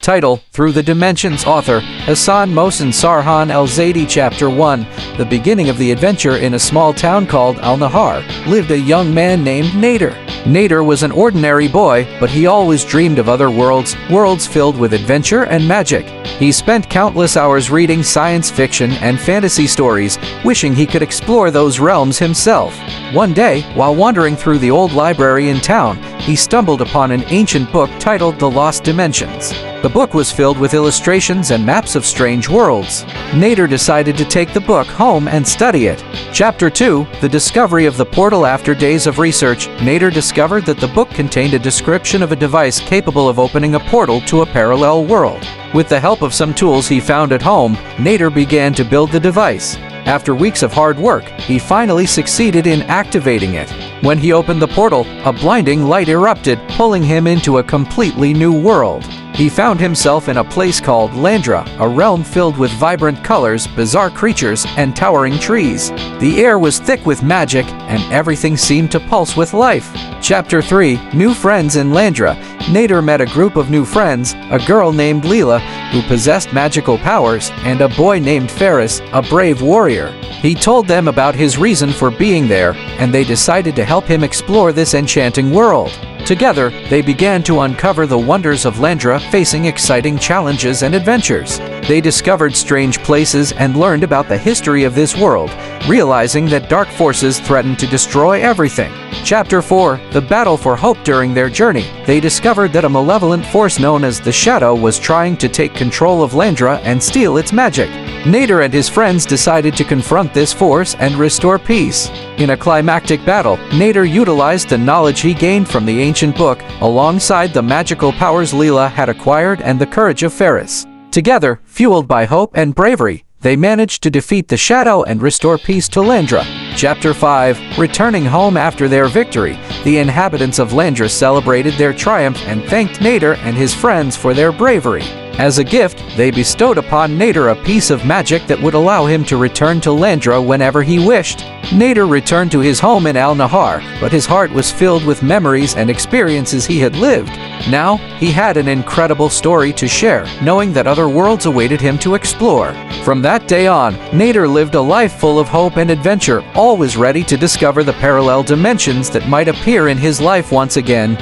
Title: Through the Dimensions. Author: Hassan Mohsen Sarhan El-Zaidi. Chapter 1. The beginning of the adventure. In a small town called Al-Nahar lived a young man named Nader. Nader was an ordinary boy, but he always dreamed of other worlds filled with adventure and magic. He spent countless hours reading science fiction and fantasy stories, wishing he could explore those realms himself. One day, while wandering through the old library in town, he stumbled upon an ancient book titled The Lost Dimensions. The book was filled with illustrations and maps of strange worlds. Nader decided to take the book home and study it. Chapter 2. The Discovery of the Portal. After days of research, Nader discovered that the book contained a description of a device capable of opening a portal to a parallel world. With the help of some tools he found at home, Nader began to build the device. After weeks of hard work, he finally succeeded in activating it. When he opened the portal, a blinding light erupted, pulling him into a completely new world. He found himself in a place called Landra, a realm filled with vibrant colors, bizarre creatures, and towering trees. The air was thick with magic, and everything seemed to pulse with life. Chapter 3. New Friends. In Landra, Nader met a group of new friends, a girl named Leela, who possessed magical powers, and a boy named Faris, a brave warrior. He told them about his reason for being there, and they decided to help him explore this enchanting world. Together, they began to uncover the wonders of Landra, facing exciting challenges and adventures. They discovered strange places and learned about the history of this world, realizing that dark forces threatened to destroy everything. Chapter 4. The Battle for Hope. During their journey, they discovered that a malevolent force known as the Shadow was trying to take control of Landra and steal its magic. Nader and his friends decided to confront this force and restore peace. In a climactic battle, Nader utilized the knowledge he gained from the ancient book, alongside the magical powers Leela had acquired and the courage of Faris. Together, fueled by hope and bravery, they managed to defeat the Shadow and restore peace to Landra. Chapter 5. Returning home. After their victory, the inhabitants of Landra celebrated their triumph and thanked Nader and his friends for their bravery. As a gift, they bestowed upon Nader a piece of magic that would allow him to return to Landra whenever he wished. Nader returned to his home in Al-Nahar, but his heart was filled with memories and experiences he had lived. Now, he had an incredible story to share, knowing that other worlds awaited him to explore. From that day on, Nader lived a life full of hope and adventure, always ready to discover the parallel dimensions that might appear in his life once again.